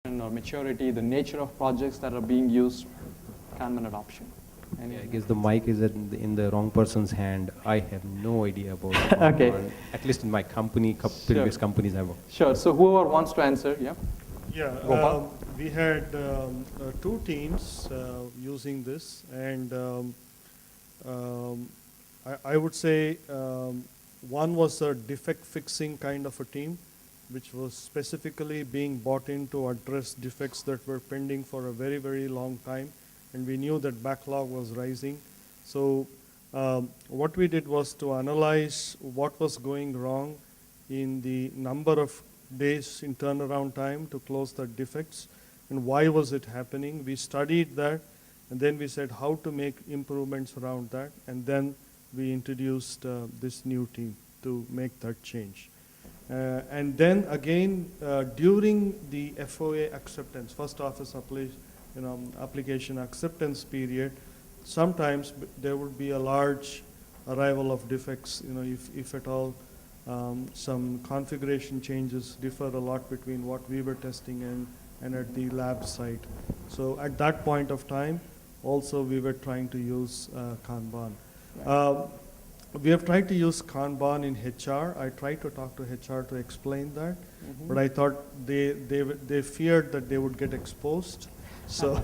adoption or maturity, the nature of projects that are being used, Kanban adoption. I guess the mic is in the wrong person's hand. I have no idea about Okay. Kanban. At least in my company, previous companies I've worked. Sure. So whoever wants to answer, yeah. Yeah, Gopal? we had two teams using this, and I would say one was a defect fixing kind of a team, which was specifically being brought in to address defects that were pending for a very, very long time, and we knew that backlog was rising. So what we did was to analyze what was going wrong in the number of days in turnaround time to close the defects, and why was it happening. We studied that, and then we said how to make improvements around that, and then we introduced this new team to make that change. And then again, during the FOA acceptance, first office application acceptance period, sometimes there would be a large arrival of defects, if at all. Some configuration changes differ a lot between what we were testing and at the lab site. So at that point of time, also we were trying to use Kanban. We have tried to use Kanban in HR. I tried to talk to HR to explain that, but I thought they feared that they would get exposed, so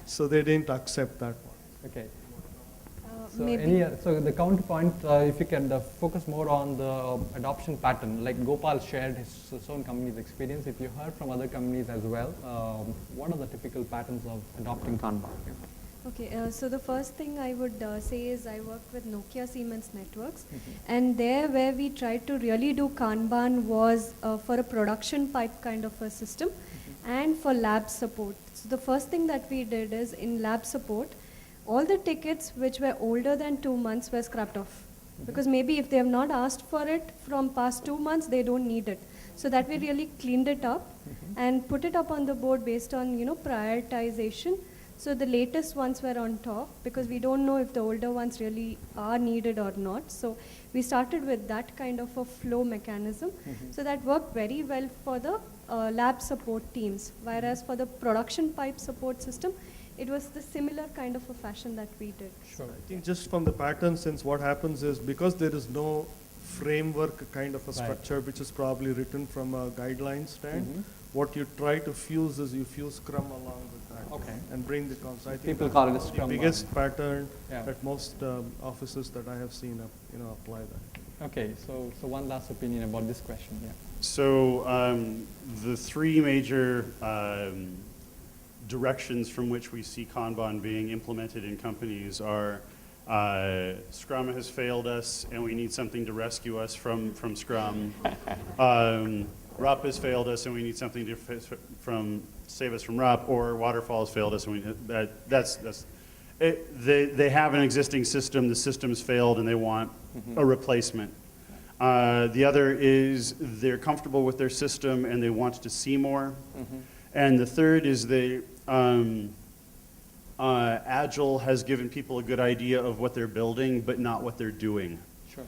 so they didn't accept that one. Okay. Maybe. So the counterpoint, if you can focus more on the adoption pattern, like Gopal shared his own company's experience. If you heard from other companies as well, what are the typical patterns of adopting Kanban? Okay, so the first thing I would say is I worked with Nokia Siemens Networks, and there where we tried to really do Kanban was for a production pipe kind of a system and for lab support. So the first thing that we did is in lab support, all the tickets which were older than 2 months were scrapped off. Because maybe if they have not asked for it from past 2 months, they don't need it. So that we really cleaned it up and put it up on the board based on prioritization. So the latest ones were on top because we don't know if the older ones really are needed or not. So we started with that kind of a flow mechanism. So that worked very well for the lab support teams. Whereas for the production pipe support system, it was the similar kind of a fashion that we did. Sure. I think just from the pattern, since what happens is because there is no framework kind of a structure, which is probably written from a guideline stand, what you try to fuse is you fuse Scrum along with that and bring the concept. I think People call it a Scrum. the biggest pattern Yeah. that most offices that I have seen apply that. Okay, so one last opinion about this question. Yeah. So the three major directions from which we see Kanban being implemented in companies are Scrum has failed us and we need something to rescue us from Scrum. RUP has failed us and we need something to save us from RUP, or Waterfall has failed us and they have an existing system, the system's failed and they want a replacement. The other is they're comfortable with their system and they want to see more. And the third is Agile has given people a good idea of what they're building, but not what they're doing. Sure.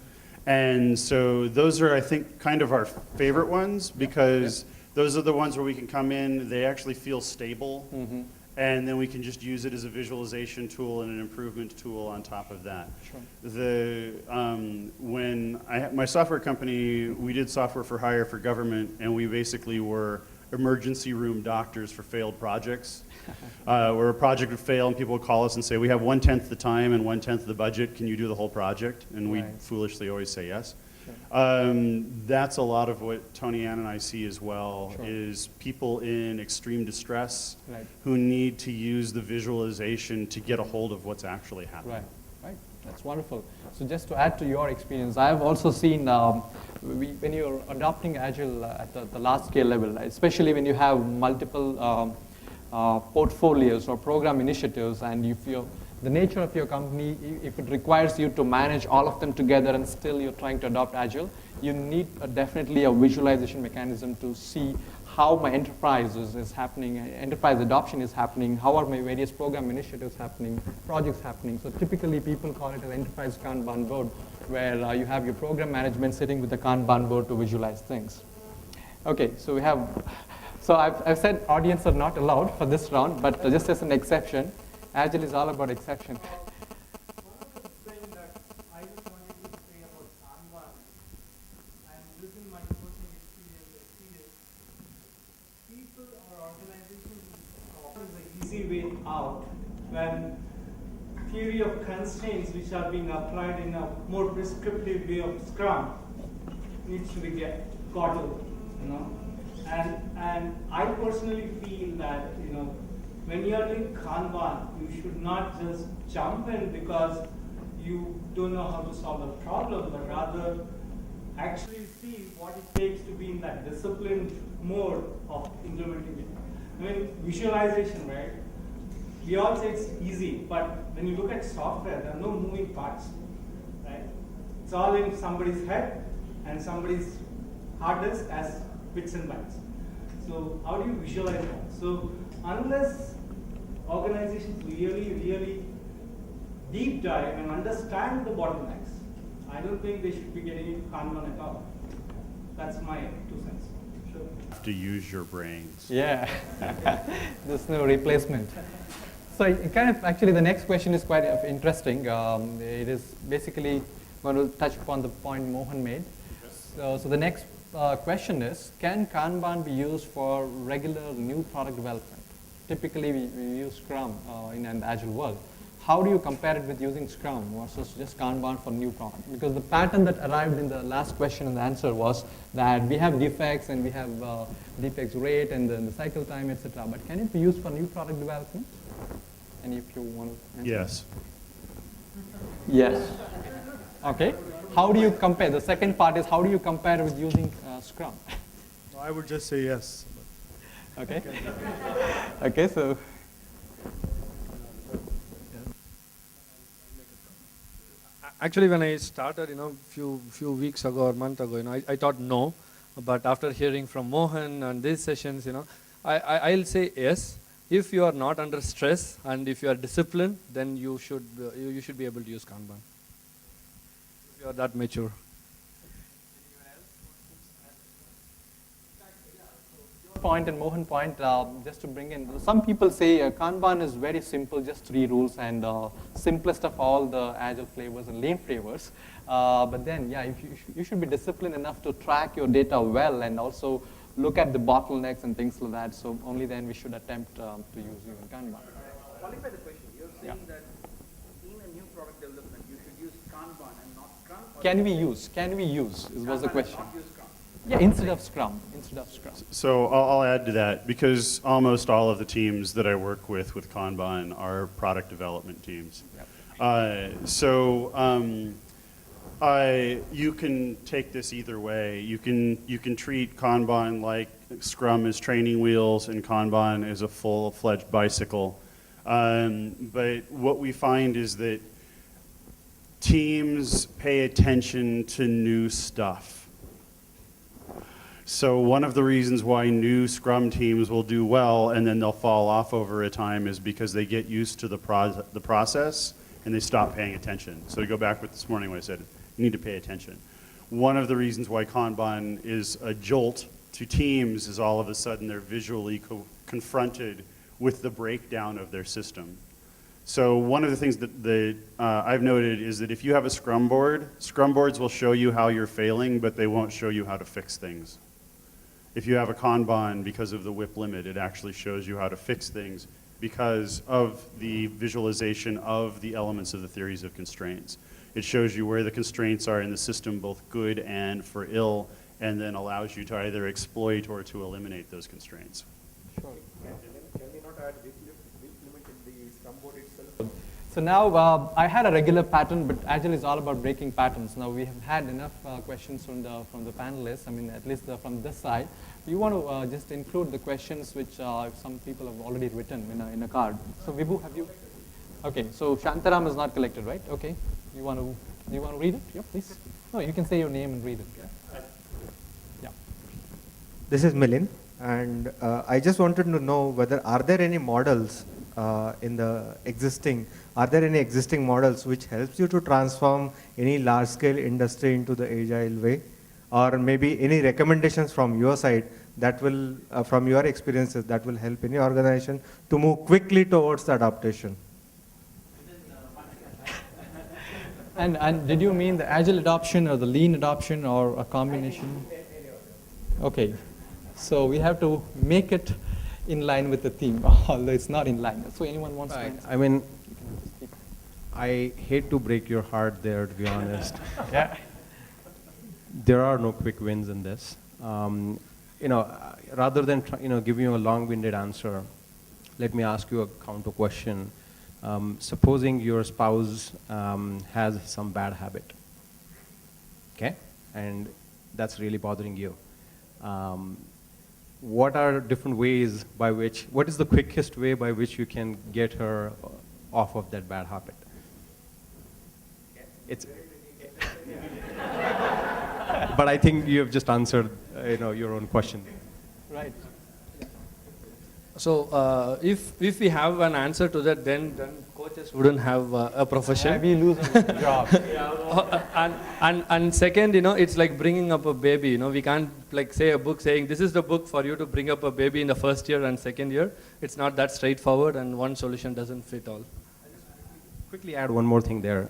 And so those are, I think, kind of our favorite ones because those are the ones where we can come in, they actually feel stable, and then we can just use it as a visualization tool and an improvement tool on top of that. Sure. When my software company, we did software for hire for government, and we basically were emergency room doctors for failed projects. Where a project would fail and people would call us and say, we have 1/10 the time and 1/10 the budget, can you do the whole project? And we foolishly always say yes. That's a lot of what Tony Ann and I see as well, is people in extreme distress who need to use the visualization to get a hold of what's actually happening. Right. That's wonderful. So just to add to your experience, I have also seen when you're adopting Agile at the large scale level, especially when you have multiple portfolios or program initiatives, and if the nature of your company, if it requires you to manage all of them together and still you're trying to adopt Agile, you need definitely a visualization mechanism to see how my enterprise is happening, enterprise adoption is happening, how are my various program initiatives happening, projects happening. So typically people call it an enterprise Kanban board, where you have your program management sitting with the Kanban board to visualize things. Okay, so we have So I've said audience are not allowed for this round, but just as an exception, Agile is all about exception. One of the things that I just wanted to say about Kanban, and this is my personal experience, people or organizations offers an easy way out when theory of constraints which are being applied in a more prescriptive way of Scrum needs to be got over, you know. And I personally feel that, you know, when you are doing Kanban, you should not just jump in because you don't know how to solve a problem, but rather actually see what it takes to be in that disciplined mode of implementing it. I mean, visualization, right? We all say it's easy, but when you look at software, there are no moving parts, right? It's all in somebody's head and somebody's hard disk as bits and bytes. So how do you visualize that? So unless organizations really deep dive and understand the bottlenecks, I don't think they should be getting into Kanban at all. That's my 2 cents. Sure. To use your brains. Yeah, there's no replacement. So it kind of actually the next question is quite interesting. It is basically going to touch upon the point Mohan made. So the next question is, can Kanban be used for regular new product development? Typically we use Scrum in an Agile world. How do you compare it with using Scrum versus just Kanban for new product? Because the pattern that arrived in the last question and the answer was that we have defects and we have defects rate and the cycle time, etc. But can it be used for new product development? And if you want to answer. Yes. Yes. Okay. How do you compare? The second part is how do you compare with using Scrum? I would just say yes. Okay. Okay, so. Actually, when I started, few weeks ago or month ago, I thought no, but after hearing from Mohan and these sessions, I'll say yes. If you are not under stress and if you are disciplined, then you should be able to use Kanban. If you are that mature. Point and Mohan point, just to bring in, some people say Kanban is very simple, just 3 rules and simplest of all the Agile flavors and Lean flavors. But then, yeah, if you should be disciplined enough to track your data well and also look at the bottlenecks and things like that. So only then we should attempt to use even Kanban. Qualify the question. You're saying that in a new product development, you should use Kanban and not Scrum? Can we use, was the question. Not use Scrum. Yeah, instead of Scrum. So I'll add to that because almost all of the teams that I work with Kanban are product development teams. Yep. You can take this either way. You can treat Kanban like Scrum is training wheels and Kanban is a full-fledged bicycle. But what we find is that teams pay attention to new stuff. So one of the reasons why new Scrum teams will do well and then they'll fall off over a time is because they get used to the process and they stop paying attention. So to go back with this morning when I said, you need to pay attention. One of the reasons why Kanban is a jolt to teams is all of a sudden they're visually confronted with the breakdown of their system. So one of the things that I've noted is that if you have a Scrum board, Scrum boards will show you how you're failing, but they won't show you how to fix things. If you have a Kanban, because of the WIP limit, it actually shows you how to fix things because of the visualization of the elements of the theories of constraints. It shows you where the constraints are in the system, both good and for ill, and then allows you to either exploit or to eliminate those constraints. Sure. Can we not add WIP limit in the Scrum board itself? So now I had a regular pattern, but Agile is all about breaking patterns. Now we have had enough questions from the panelists. I mean, at least from this side. You want to just include the questions which some people have already written in a card. So Vibhu, have you? Okay. So Shantaram is not collected, right? Okay. Do you want to read it? Yeah, please. No, you can say your name and read it. Yeah. This is Milind, and I just wanted to know whether are there any models in the existing, are there any existing models which helps you to transform any large-scale industry into the agile way? Or maybe any recommendations from your side that will, from your experiences, that will help any organization to move quickly towards the adaptation? And did you mean the agile adoption or the lean adoption or a combination? Okay, so we have to make it in line with the theme, although it's not in line. So anyone wants to answer? I mean, I hate to break your heart there, to be honest. Yeah. There are no quick wins in this. Rather than giving you a long-winded answer, let me ask you a counter question. Supposing your spouse has some bad habit, okay, and that's really bothering you. What are different ways by which, what is the quickest way by which you can get her off of that bad habit? It's, but I think you have just answered, your own question. Right. So if we have an answer to that, then coaches wouldn't have a profession. We lose a job. And second, it's like bringing up a baby. We can't like say a book saying this is the book for you to bring up a baby in the first year and second year. It's not that straightforward, and one solution doesn't fit all. Quickly add one more thing there.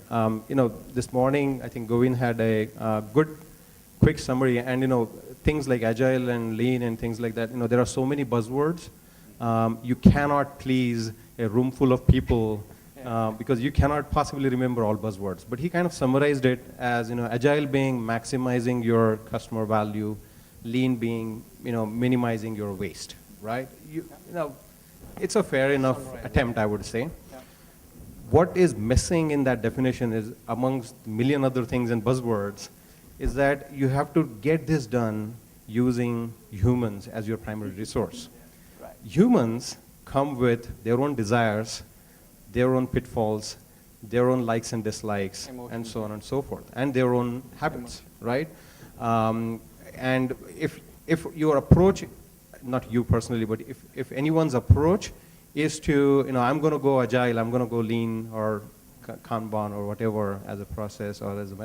This morning I think Govin had a good, quick summary, and things like agile and lean and things like that. There are so many buzzwords. You cannot please a room full of people because you cannot possibly remember all buzzwords. But he kind of summarized it as agile being maximizing your customer value, lean being minimizing your waste. Right? It's a fair enough attempt, I would say. What is missing in that definition is, amongst a million other things and buzzwords, is that you have to get this done using humans as your primary resource. Humans come with their own desires, their own pitfalls, their own likes and dislikes, and so on and so forth, and their own habits, right? And if your approach, not you personally, but if anyone's approach is to, I'm going to go agile, I'm going to go lean or Kanban or whatever as a process or as a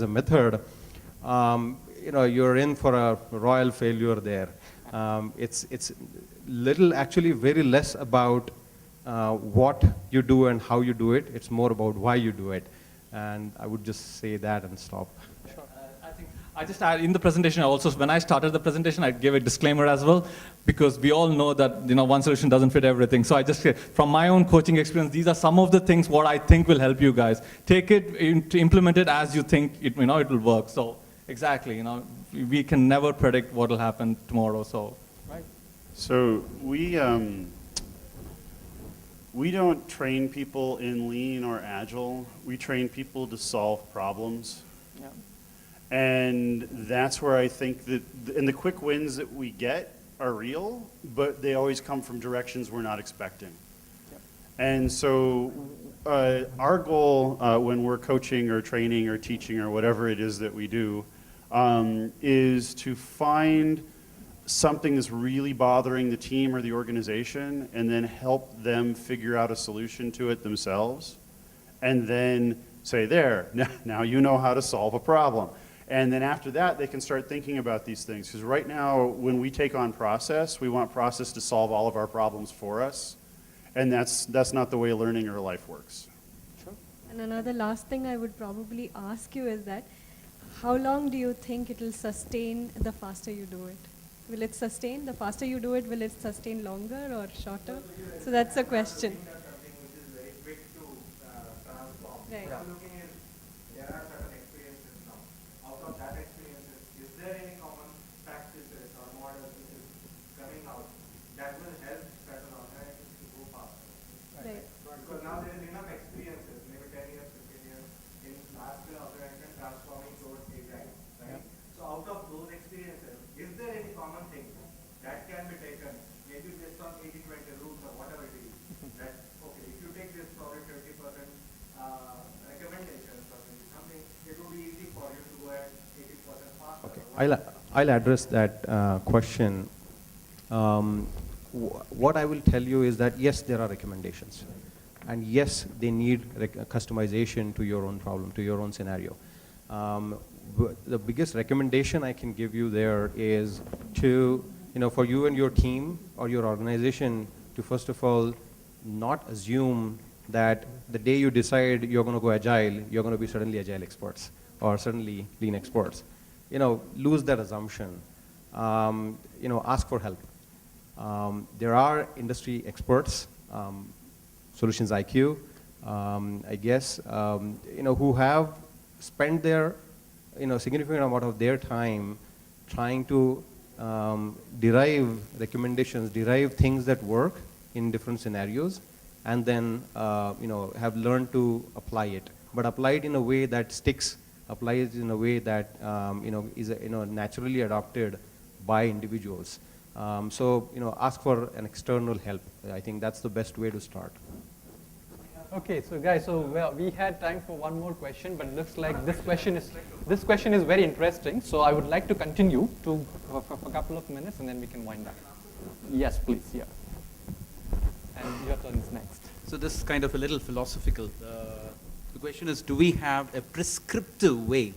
method, you're in for a royal failure there. It's actually very less about what you do and how you do it. It's more about why you do it. And I would just say that and stop. Sure. I just add, in the presentation also, when I started the presentation, I gave a disclaimer as well, because we all know that one solution doesn't fit everything. So I just, from my own coaching experience, these are some of the things what I think will help you guys. Take it, to implement it as you think it will work. So exactly, we can never predict what will happen tomorrow. So, right. So we don't train people in lean or agile. We train people to solve problems. Yeah. And that's where I think that, and the quick wins that we get are real, but they always come from directions we're not expecting. Yep. And so our goal when we're coaching or training or teaching or whatever it is that we do is to find something that's really bothering the team or the organization and then help them figure out a solution to it themselves. And then say, there, now you know how to solve a problem. And then after that, they can start thinking about these things. Because right now, when we take on process, we want process to solve all of our problems for us. And that's not the way learning or life works. Sure. And another last thing I would probably ask you is that, how long do you think it will sustain the faster you do it? Will it sustain? The faster you do it, will it sustain longer or shorter? So that's a question. Right. Looking at, there are certain experiences now. Out of that experiences, is there any common practices or models which is coming out that will help certain organizations to go faster? Right. Because now there is enough experiences, maybe 10 years, 15 years, in large scale organization transforming towards agile, right? So out of those experiences, is there any common thing that can be taken, maybe based on 80-20 rules or whatever it is, that, okay, if you take this probably 20% recommendations or maybe something, it will be easy for you to go at 80% faster. Okay, I'll address that question. What I will tell you is that yes, there are recommendations, and yes, they need customization to your own problem, to your own scenario. the biggest recommendation I can give you there is to, for you and your team or your organization to first of all not assume that the day you decide you're going to go agile, you're going to be suddenly agile experts or suddenly lean experts. Lose that assumption. Ask for help. There are industry experts, Solutions IQ, I guess, who have spent their, significant amount of their time trying to derive recommendations, derive things that work in different scenarios, and then, have learned to apply it. But apply it in a way that sticks, apply it in a way that, is, naturally adopted by individuals. So, ask for an external help. I think that's the best way to start. Okay, so guys, we had time for one more question, but it looks like this question is very interesting. So I would like to continue for a couple of minutes, and then we can wind up. Yes, please. Yeah. And your turn is next. So this is kind of a little philosophical. The question is, do we have a prescriptive way,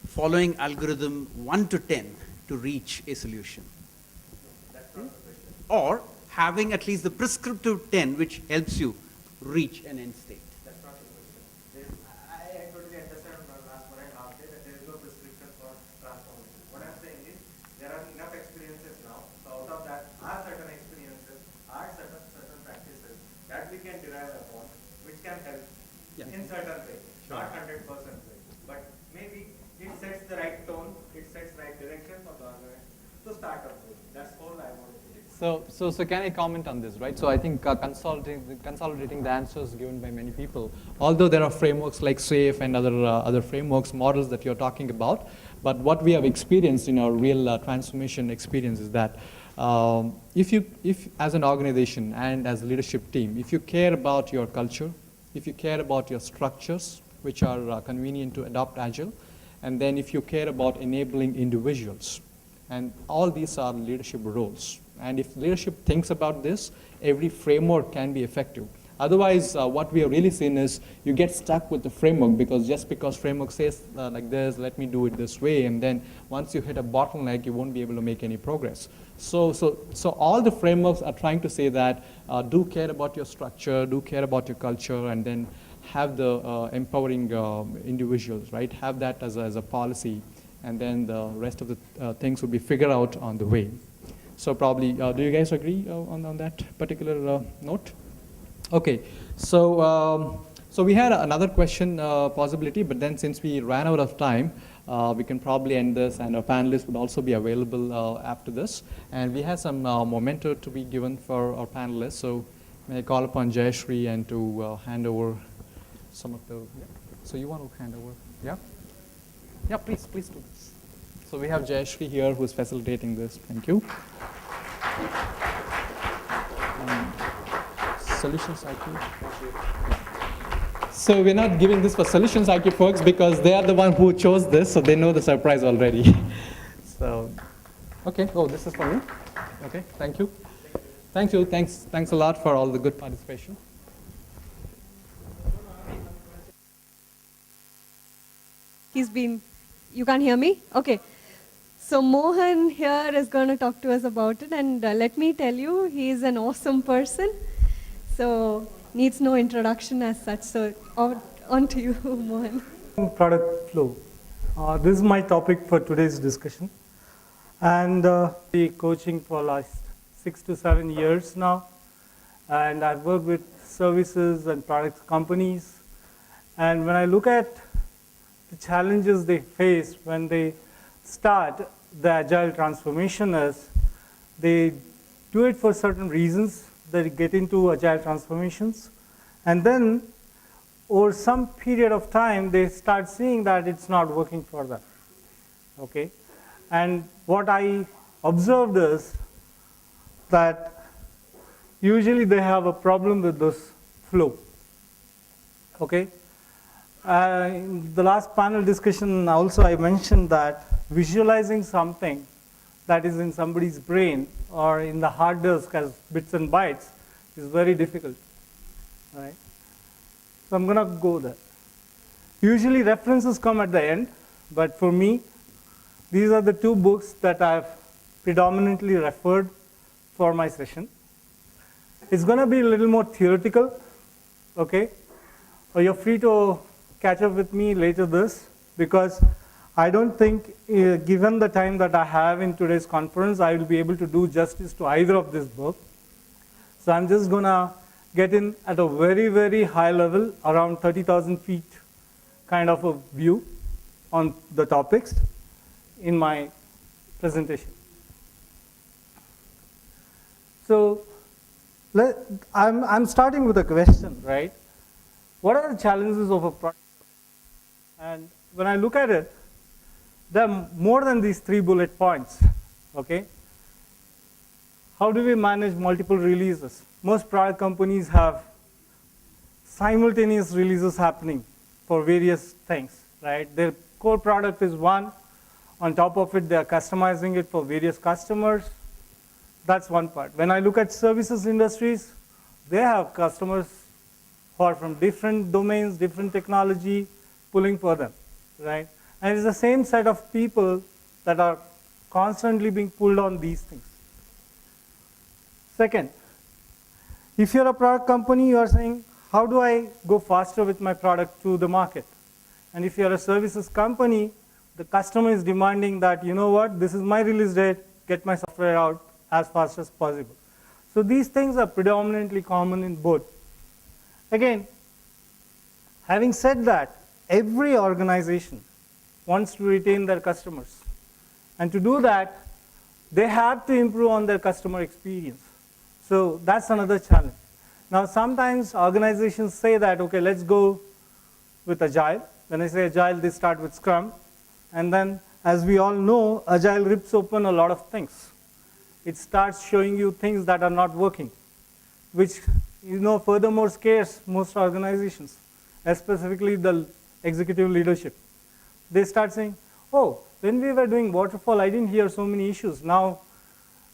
following algorithm 1 to 10, to reach a solution? That's not the question. Or having at least the prescriptive 10, which helps you reach an end state? That's not the question. I totally understand what I asked it, that there is no prescription for transformation. What I'm saying is, there are enough experiences now, so out of that are certain experiences, are certain practices that we can derive upon, which can help in certain way, not 100% way. But maybe it sets the right tone, it sets the right direction for the organization to start up with. That's all I want to say. So can I comment on this, right? So I think consolidating the answers given by many people, although there are frameworks like SAFe and other frameworks, models that you're talking about, but what we have experienced in our real transformation experience is that if as an organization and as a leadership team, if you care about your culture, if you care about your structures, which are convenient to adopt Agile, and then if you care about enabling individuals, and all these are leadership roles. And if leadership thinks about this, every framework can be effective. Otherwise, what we have really seen is you get stuck with the framework because framework says like this, let me do it this way, and then once you hit a bottleneck, you won't be able to make any progress. So all the frameworks are trying to say that do care about your structure, do care about your culture, and then have the empowering individuals, right? Have that as a policy, and then the rest of the things will be figured out on the way. So probably, do you guys agree on that particular note? Okay, so we had another question possibility, but then since we ran out of time, we can probably end this, and our panelists would also be available after this. And we have some memento to be given for our panelists. So may I call upon Jayashree and to hand over some of the, so you want to hand over, yeah? Yeah, please do this. So we have Jayashree here who's facilitating this. Thank you. Solutions IQ. So we're not giving this for Solutions IQ folks because they are the one who chose this, so they know the surprise already. So, okay. Oh, this is for me. Okay. Thank you. Thank you. Thanks a lot for all the good participation. You can't hear me? Okay. So Mohan here is going to talk to us about it, and let me tell you, he is an awesome person. So needs no introduction as such. So on to you, Mohan. Product flow. This is my topic for today's discussion. And the coaching for last 6 to 7 years now. And I've worked with services and product companies. And when I look at the challenges they face when they start the agile transformation is they do it for certain reasons. They get into agile transformations, and then over some period of time they start seeing that it's not working for them. Okay, and what I observed is that usually they have a problem with this flow. Okay. In the last panel discussion also I mentioned that visualizing something that is in somebody's brain or in the hard disk as bits and bytes is very difficult, right? So I'm going to go there. Usually references come at the end, but for me, these are the two books that I've predominantly referred for my session. It's going to be a little more theoretical, okay? Or you're free to catch up with me later this, because I don't think, given the time that I have in today's conference, I will be able to do justice to either of this book. So I'm just going to get in at a very, very high level, around 30,000 feet kind of a view on the topics in my presentation. So I'm starting with a question, right? What are the challenges of a product? And when I look at it, there are more than these 3 bullet points, okay? How do we manage multiple releases? Most product companies have simultaneous releases happening for various things, right? Their core product is one. On top of it, they are customizing it for various customers. That's one part. When I look at services industries, they have customers who are from different domains, different technology, pulling for them, right? And it's the same set of people that are constantly being pulled on these things. Second, if you're a product company, you are saying, how do I go faster with my product to the market? And if you're a services company, the customer is demanding that, you know what, this is my release date, get my software out as fast as possible. So these things are predominantly common in both. Again, having said that, every organization wants to retain their customers. And to do that, they have to improve on their customer experience. So that's another challenge. Now, sometimes organizations say that, okay, let's go with Agile. When I say Agile, they start with Scrum. And then, as we all know, Agile rips open a lot of things. It starts showing you things that are not working, which, furthermore scares most organizations, specifically the executive leadership. They start saying, oh, when we were doing waterfall, I didn't hear so many issues. Now,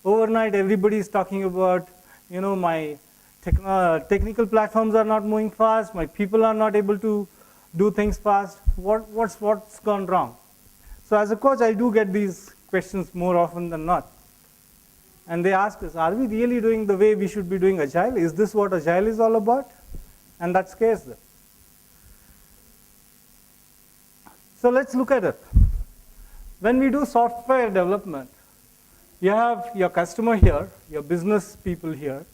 overnight, everybody is talking about, my technical platforms are not moving fast, my people are not able to do things fast. What's gone wrong? So as a coach, I do get these questions more often than not. And they ask us, are we really doing the way we should be doing Agile? Is this what Agile is all about? And that scares them. So let's look at it. When we do software development, you have your customer here, your business people here,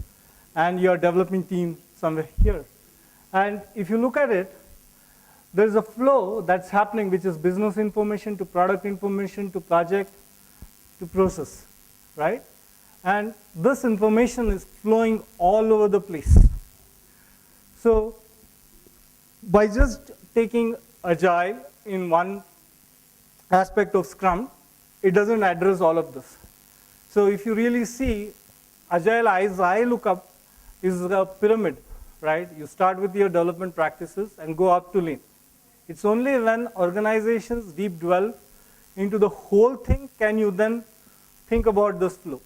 and your development team somewhere here. And if you look at it, there's a flow that's happening, which is business information to product information to project to process, right? And this information is flowing all over the place. So by just taking Agile in one aspect of Scrum, it doesn't address all of this. So if you really see, Agile, as I look up, is a pyramid, right? You start with your development practices and go up to Lean. It's only when organizations deep delve into the whole thing can you then think about this flow.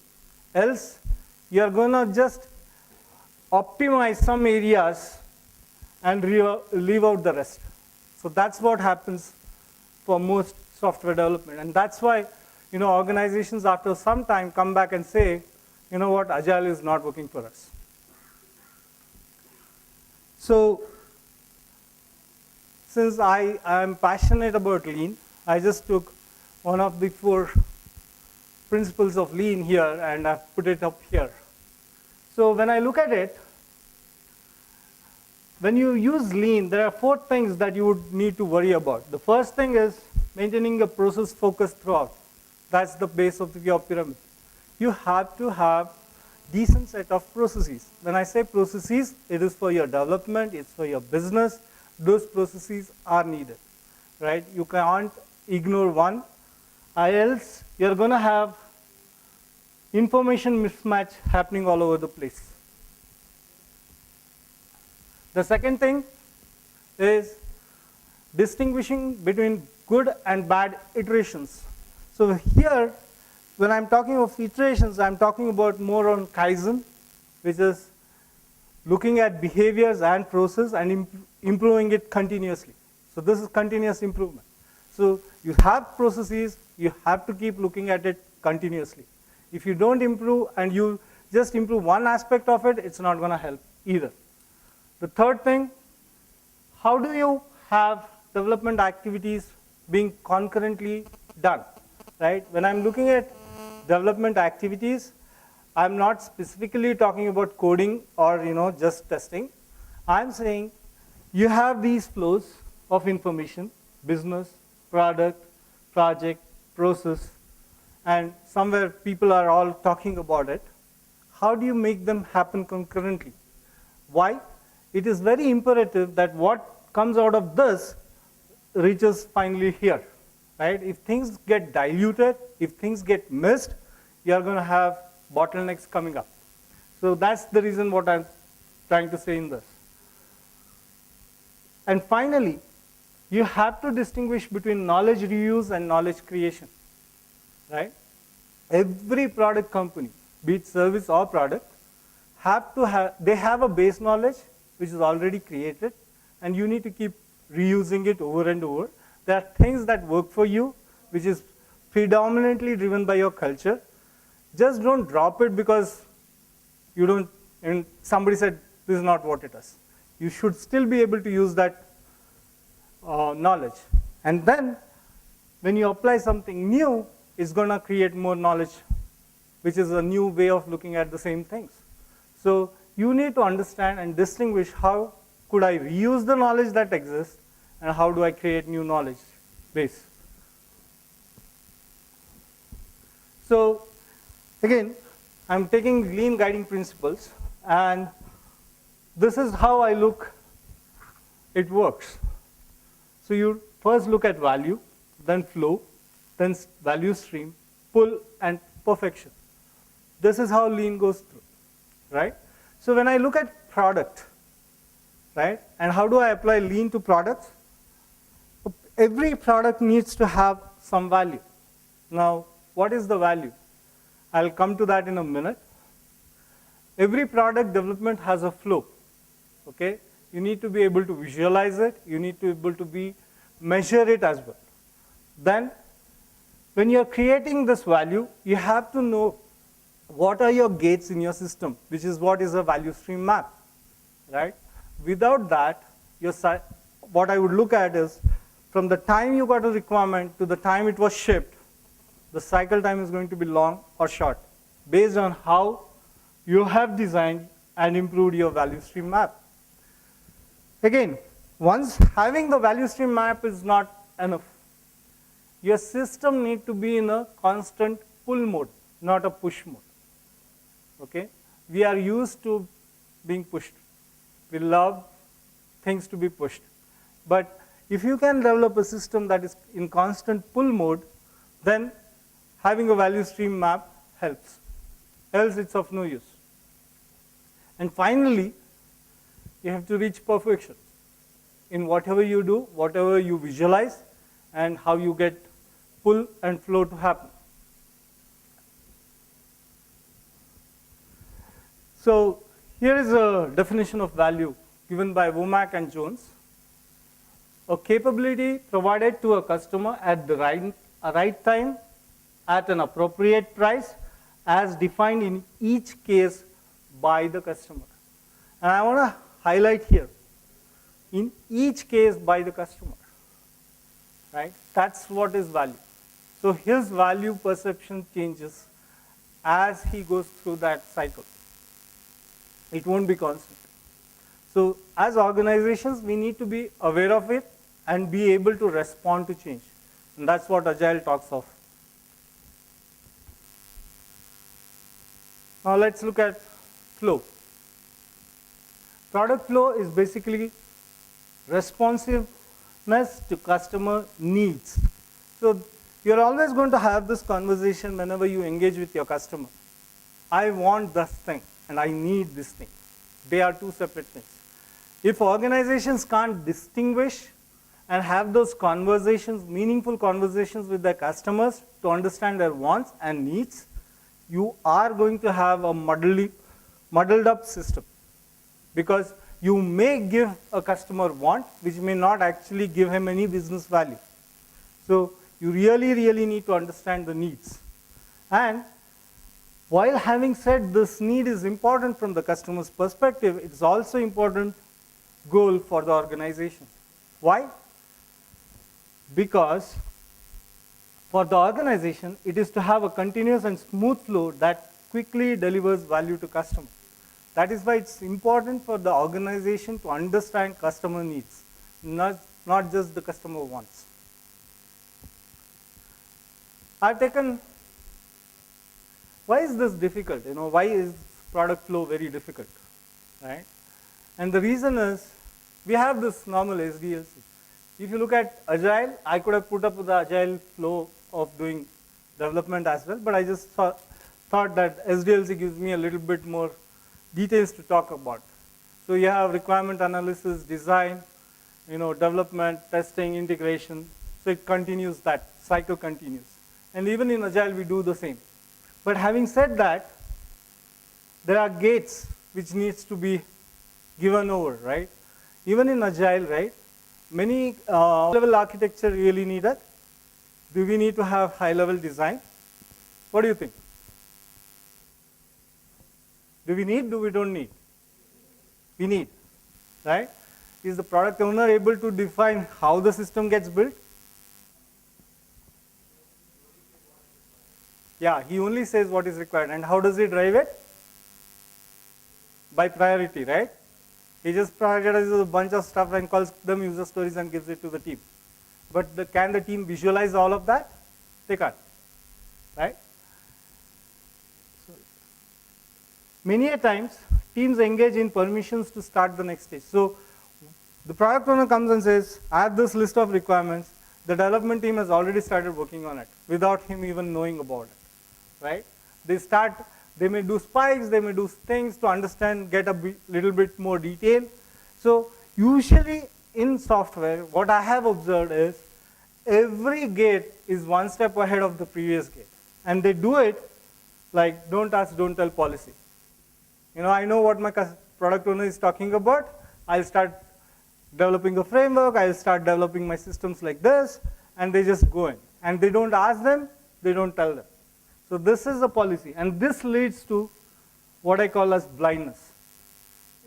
Else, you're going to just optimize some areas and leave out the rest. So that's what happens for most software development. And that's why organizations after some time come back and say, you know what, Agile is not working for us. So since I am passionate about Lean, I just took one of the 4 principles of Lean here and I've put it up here. So when I look at it, when you use Lean, there are 4 things that you would need to worry about. The first thing is maintaining a process focus throughout. That's the base of your pyramid. You have to have decent set of processes. When I say processes, it is for your development, it's for your business. Those processes are needed, right? You can't ignore one, or else you're going to have information mismatch happening all over the place. The second thing is distinguishing between good and bad iterations. So here, when I'm talking of iterations, I'm talking about more on Kaizen, which is looking at behaviors and process and improving it continuously. So this is continuous improvement. So you have processes, you have to keep looking at it continuously. If you don't improve and you just improve one aspect of it, it's not going to help either. The third thing, how do you have development activities being concurrently done, right? When I'm looking at development activities, I'm not specifically talking about coding or just testing. I'm saying you have these flows of information, business, product, project, process, and somewhere people are all talking about it. How do you make them happen concurrently? Why? It is very imperative that what comes out of this reaches finally here, right? If things get diluted, if things get missed, you are going to have bottlenecks coming up. So that's the reason what I'm trying to say in this. And finally, you have to distinguish between knowledge reuse and knowledge creation, right? Every product company, be it service or product, they have a base knowledge which is already created, and you need to keep reusing it over and over. There are things that work for you, which is predominantly driven by your culture. Just don't drop it because you don't, and somebody said this is not what it is. You should still be able to use that knowledge. And then when you apply something new, it's going to create more knowledge, which is a new way of looking at the same things. So you need to understand and distinguish how could I reuse the knowledge that exists and how do I create new knowledge base. So again, I'm taking lean guiding principles, and this is how I look it works. So you first look at value, then flow, then value stream, pull, and perfection. This is how lean goes through, right? So when I look at product, right, and how do I apply lean to products? Every product needs to have some value. Now, what is the value? I'll come to that in a minute. Every product development has a flow, okay? You need to be able to visualize it. You need to be able to measure it as well. Then, when you're creating this value, you have to know what are your gates in your system, which is what is a value stream map, right? Without that, what I would look at is from the time you got a requirement to the time it was shipped, the cycle time is going to be long or short based on how you have designed and improved your value stream map. Again, once having the value stream map is not enough. Your system needs to be in a constant pull mode, not a push mode. Okay? We are used to being pushed. We love things to be pushed. But if you can develop a system that is in constant pull mode, then having a value stream map helps. Else it's of no use. And finally, you have to reach perfection in whatever you do, whatever you visualize, and how you get pull and flow to happen. So here is a definition of value given by Womack and Jones. A capability provided to a customer at the right time at an appropriate price as defined in each case by the customer. And I want to highlight here, in each case by the customer, right? That's what is value. So his value perception changes as he goes through that cycle. It won't be constant. So as organizations, we need to be aware of it and be able to respond to change. And that's what Agile talks of. Now let's look at flow. Product flow is basically responsiveness to customer needs. So you're always going to have this conversation whenever you engage with your customer. I want this thing and I need this thing. They are two separate things. If organizations can't distinguish and have those conversations, meaningful conversations with their customers to understand their wants and needs, you are going to have a muddled up system. Because you may give a customer want, which may not actually give him any business value. So you really, really need to understand the needs. And while having said this need is important from the customer's perspective, it's also important goal for the organization. Why? Because for the organization, it is to have a continuous and smooth flow that quickly delivers value to customer. That is why it's important for the organization to understand customer needs, not just the customer wants. I've taken, why is this difficult? Why is product flow very difficult, right? And the reason is, we have this normal SDLC. If you look at Agile, I could have put up the Agile flow of doing development as well, but I just thought that SDLC gives me a little bit more details to talk about. So you have requirement analysis, design, development, testing, integration. So it continues, that cycle continues. And even in Agile, we do the same. But having said that, there are gates which needs to be given over, right? Even in Agile, right, many level architecture really needed. Do we need to have high-level design? What do you think? Do we need, do we don't need? We need, right? Is the product owner able to define how the system gets built? Yeah, he only says what is required. And how does he drive it? By priority, right? He just prioritizes a bunch of stuff and calls them user stories and gives it to the team. But can the team visualize all of that? They can't, right? So, many a times, teams engage in permissions to start the next stage. So the product owner comes and says, I have this list of requirements. The development team has already started working on it without him even knowing about it, right? They may do spikes, they may do things to understand, get a little bit more detail. So usually in software, what I have observed is every gate is one step ahead of the previous gate. And they do it like don't ask, don't tell policy. I know what my product owner is talking about. I'll start developing a framework, I'll start developing my systems like this, and they just go in. And they don't ask them, they don't tell them. So this is a policy, and this leads to what I call as blindness.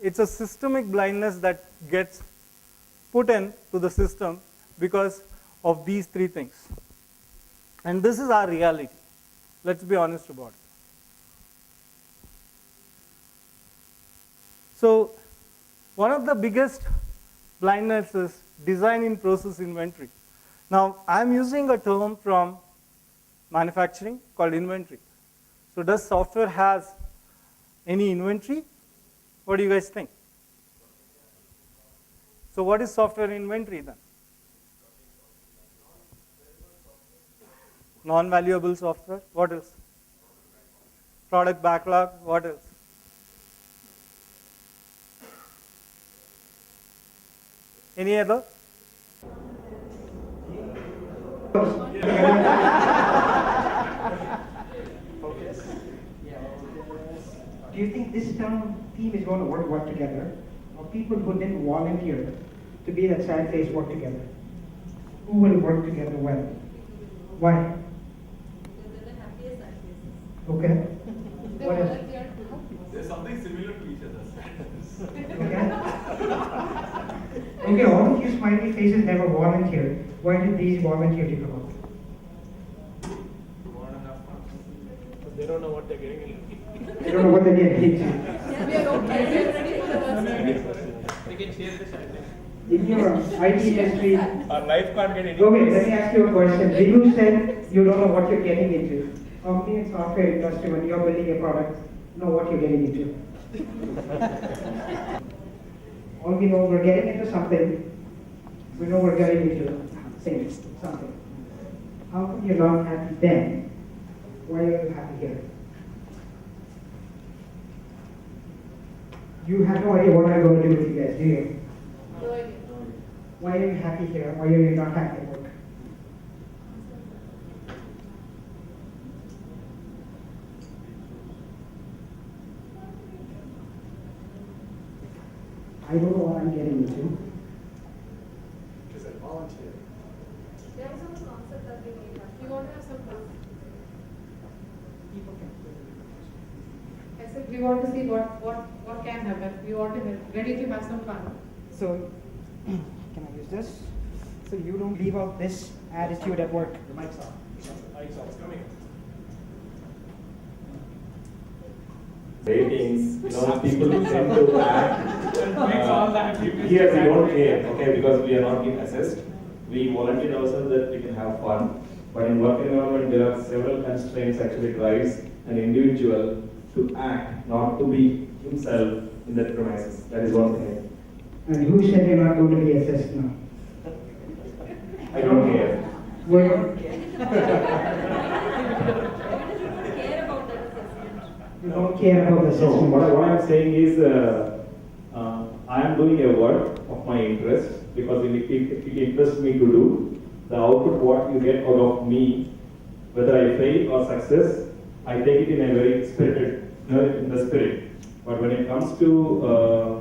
It's a systemic blindness that gets put into the system because of these three things. And this is our reality. Let's be honest about it. So one of the biggest blindness is design in process inventory. Now, I'm using a term from manufacturing called inventory. So does software has any inventory? What do you guys think? So what is software inventory then? Non-valuable software. What else? Product backlog. What else? Any other? Do you think this team is going to work together? Or people who didn't volunteer to be that sad face work together? Who will work together well? Why? Okay. What else? There's something similar to each other. Okay, all of you smiley faces never volunteered. Why did these volunteer to come up? They don't know what they're getting into. I don't know what they're getting into. We can share this idea. In your IT industry, Our life can't get any. okay, let me ask you a question. Vinu said you don't know what you're getting into. Company and software industry, when you're building a product, know what you're getting into. All we know, we're getting into something. We know we're getting into things, something. How come you're not happy then? Why are you happy here? You have no idea what I'm going to do with you guys, do you? No idea. Why are you happy here? Why are you not happy at work? I don't know what I'm getting into. There is also concept we want to see what can happen. We want to ready to have some fun. So, can I use this? So you don't leave out this attitude at work. The mic's on. Mic's on. It's coming. Ratings, people tend to act. Here we don't care, okay, because we are not being assessed. We volunteer ourselves that we can have fun. But in work environment, there are several constraints actually drives an individual to act, not to be himself in that premises. That is one thing. And who said you're not going to be assessed now? I don't care. Well, you don't care about the So assessment. what I'm saying is, I am doing a work of my interest because it interests me to do. The output, what you get out of me, whether I fail or success, I take it in a very spirited, in the spirit. But when it comes to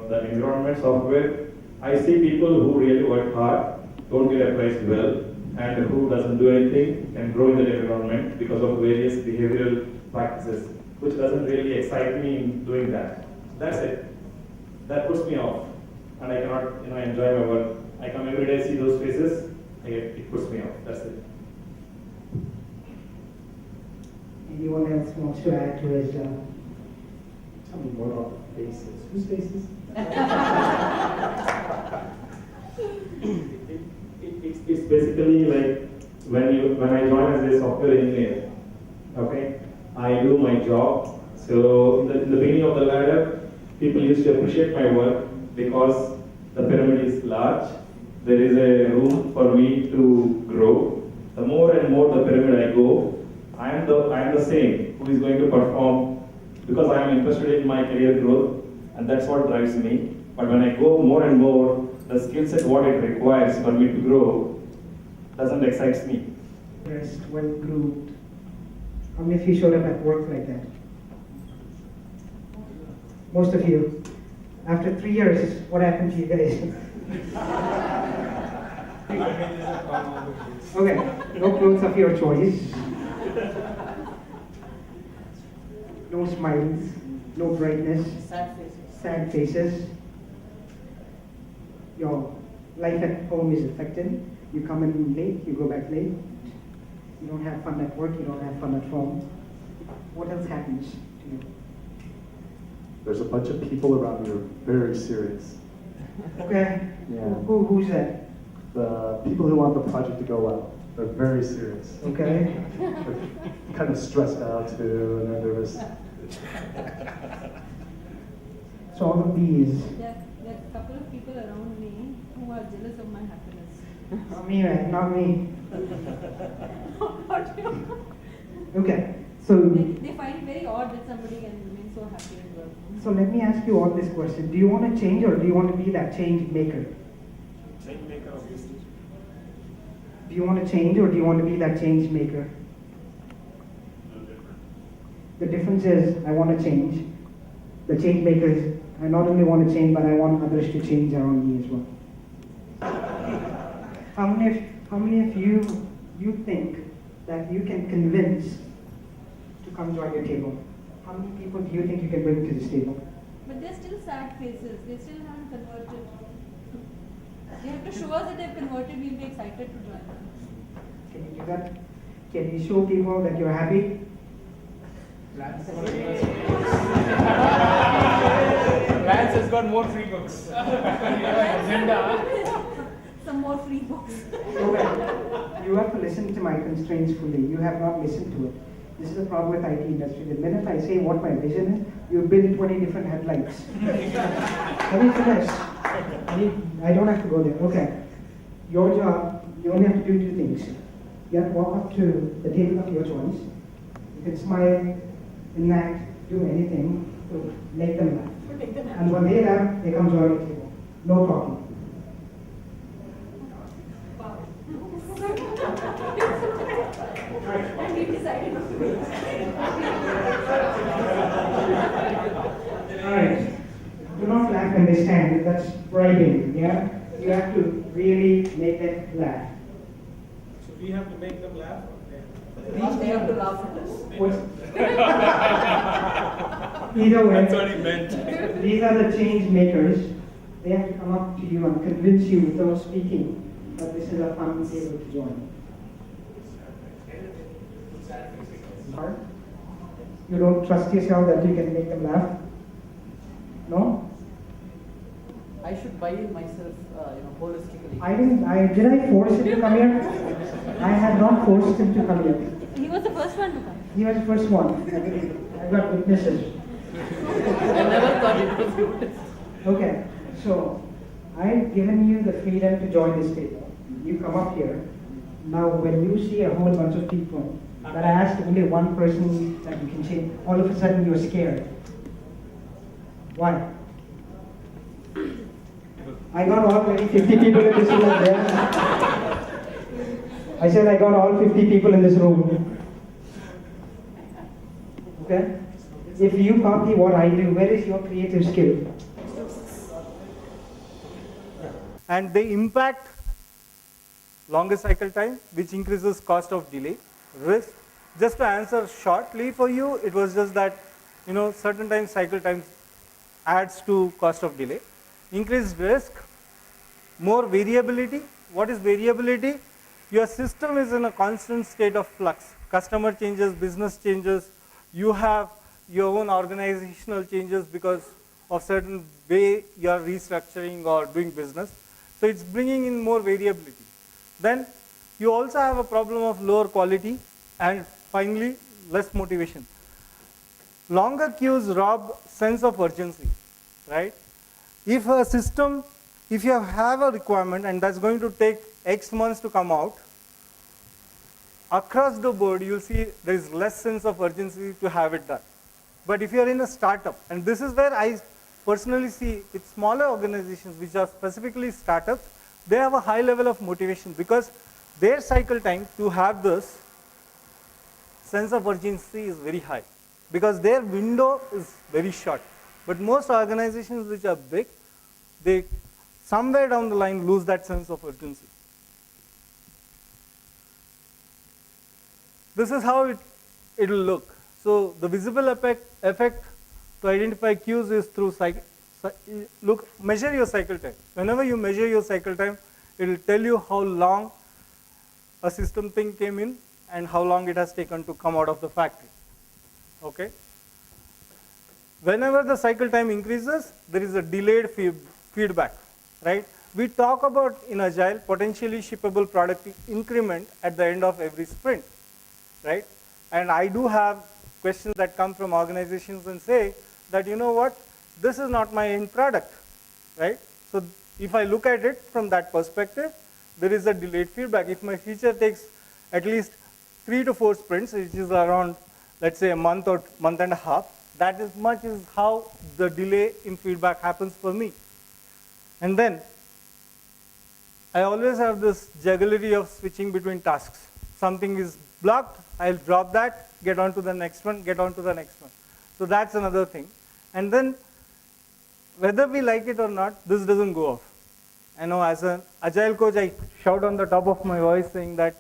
the environment software, I see people who really work hard, don't get appraised well, and who doesn't do anything and grow in that environment because of various behavioral practices, which doesn't really excite me in doing that. That's it. That puts me off, and I cannot, enjoy my work. I come every day, see those faces, it puts me off. That's it. Anyone else wants to add to his? Tell me more about faces. Whose faces? It's basically like when I join as a software engineer, okay, I do my job. So in the beginning of the ladder, people used to appreciate my work because the pyramid is large. There is a room for me to grow. The more and more the pyramid I go, I am the same who is going to perform because I am interested in my career growth, and that's what drives me. But when I go more and more, the skill set what it requires for me to grow doesn't excite me. Dressed, well groomed. How many of you showed up at work like that? Most of you. After 3 years, what happened to you guys? Okay, no clothes of your choice. No smiles, no brightness, sad faces. Your life at home is affected. You come in late, you go back late. You don't have fun at work, you don't have fun at home. What else happens to you? There's a bunch of people around you who are very serious. Okay. Yeah. Who's that? The people who want the project to go well, they're very serious. Okay. They're kind of stressed out too, and they're nervous. So all of these. There are a couple of people around me who are jealous of my happiness. Not me, man, not me. Okay. So. They find it very odd that somebody can remain so happy in work. So let me ask you all this question. Do you want to change or do you want to be that change maker? Change maker, obviously. Do you want to change or do you want to be that change maker? The difference is I want to change. The change maker is I not only want to change but I want others to change around me as well. How many of you think that you can convince to come join your table? How many people do you think you can bring to this table? But they're still sad faces. They still haven't converted. They have to show us that they've converted. We'll be excited to join them. Can you do that? Can you show people that you're happy? Lance has got more free books. Agenda. Some more free books. Okay. You have to listen to my constraints fully. You have not listened to it. This is the problem with IT industry. The minute I say what my vision is, you build 20 different headlights. Let me finish. I don't have to go there. Okay. Your job, you only have to do two things. You have to walk up to the table of your choice. You can smile, enact, do anything to make them laugh. And when they laugh, they come join your table. No talking. And we decided not to do Alright. Do not laugh when they stand. That's bribing, yeah? You have to really make them laugh. So we have to make them laugh. They have to laugh at us. Either way, That's what he meant. these are the change makers. They have to come up to you and convince you without speaking that this is a fun table to join. Hard? You don't trust yourself that you can make them laugh? No? I should buy in myself, holistically. Did I force him to come here? I had not forced him to come here. He was the first one to come. He was the first one. I got witnesses. I never thought it was good. Okay, so I've given you the freedom to join this table. You come up here. Now, when you see a whole bunch of people, that I asked only one person that you can change, all of a sudden you're scared. Why? I got already 50 people in this room there. I said I got all 50 people in this room. Okay? If you copy what I do, where is your creative skill? And they impact longer cycle time, which increases cost of delay, risk. Just to answer shortly for you, it was just that, certain times cycle times adds to cost of delay. Increased risk, more variability. What is variability? Your system is in a constant state of flux. Customer changes, business changes. You have your own organizational changes because of certain way you are restructuring or doing business. So it's bringing in more variability. Then you also have a problem of lower quality, and finally, less motivation. Longer queues rob sense of urgency, right? If a system, if you have a requirement and that's going to take X months to come out, across the board you'll see there is less sense of urgency to have it done. But if you're in a startup, and this is where I personally see with smaller organizations which are specifically startups, they have a high level of motivation because their cycle time to have this sense of urgency is very high because their window is very short. But most organizations which are big, they somewhere down the line lose that sense of urgency. This is how it will look. So the visible effect to identify queues is through measure your cycle time. Whenever you measure your cycle time, it will tell you how long a system thing came in and how long it has taken to come out of the factory. Okay? Whenever the cycle time increases, there is a delayed feedback, right? We talk about in Agile potentially shippable product increment at the end of every sprint, right? And I do have questions that come from organizations and say that, you know what, this is not my end product, right? So if I look at it from that perspective, there is a delayed feedback. If my feature takes at least 3 to 4 sprints, which is around, let's say, a month or month and a half, that is much is how the delay in feedback happens for me. And then I always have this jugglery of switching between tasks. Something is blocked, I'll drop that, get on to the next one, get on to the next one. So that's another thing. And then whether we like it or not, this doesn't go off. I know as an Agile coach, I shout on the top of my voice saying that,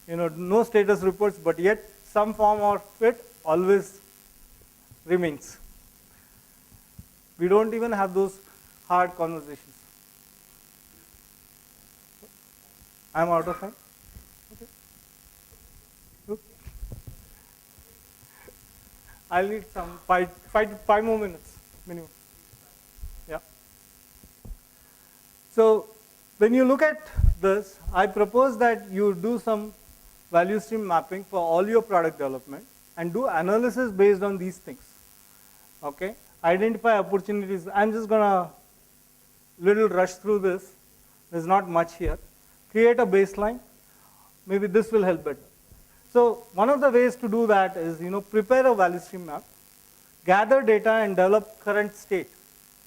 no status reports, but yet some form of it always remains. We don't even have those hard conversations. I'm out of time? Okay. Look. I'll need some 5 more minutes minimum. Yeah. So when you look at this, I propose that you do some value stream mapping for all your product development and do analysis based on these things. Okay? Identify opportunities. I'm just gonna little rush through this. There's not much here. Create a baseline. Maybe this will help better. So one of the ways to do that is, prepare a value stream map, gather data and develop current state.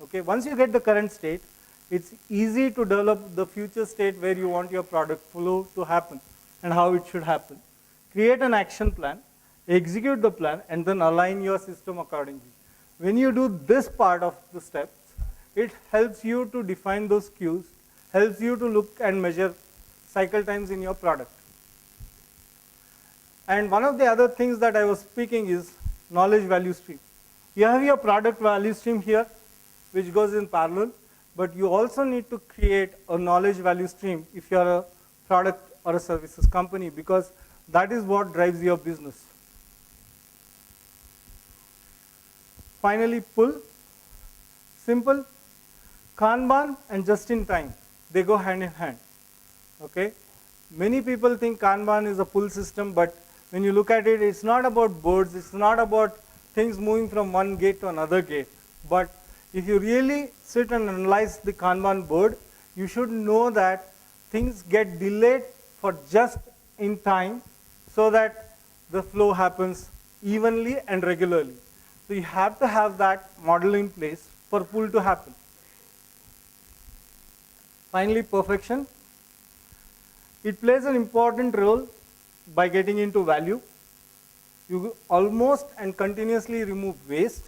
Okay? Once you get the current state, it's easy to develop the future state where you want your product flow to happen and how it should happen. Create an action plan, execute the plan, and then align your system accordingly. When you do this part of the steps, it helps you to define those queues, helps you to look and measure cycle times in your product. And one of the other things that I was speaking is knowledge value stream. You have your product value stream here, which goes in parallel, but you also need to create a knowledge value stream if you are a product or a services company, because that is what drives your business. Finally, pull. Simple. Kanban and just-in-time, they go hand in hand. Okay? Many people think Kanban is a pull system, but when you look at it, it's not about boards, it's not about things moving from one gate to another gate. But if you really sit and analyze the Kanban board, you should know that things get delayed for just in time so that the flow happens evenly and regularly. So you have to have that model in place for pull to happen. Finally, perfection. It plays an important role by getting into value. You almost and continuously remove waste.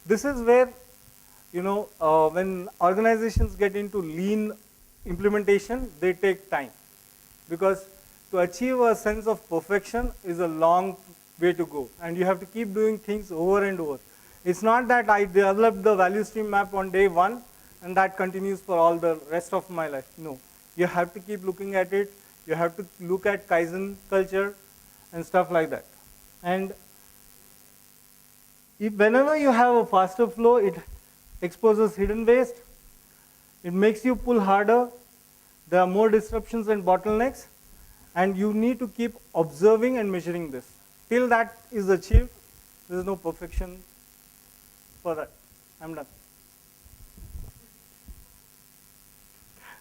This is where, when organizations get into lean implementation, they take time. Because to achieve a sense of perfection is a long way to go. And you have to keep doing things over and over. It's not that I developed the value stream map on day one and that continues for all the rest of my life. No. You have to keep looking at it. You have to look at Kaizen culture and stuff like that. And whenever you have a faster flow, it exposes hidden waste. It makes you pull harder. There are more disruptions and bottlenecks. And you need to keep observing and measuring this. Till that is achieved, there is no perfection for that. I'm done.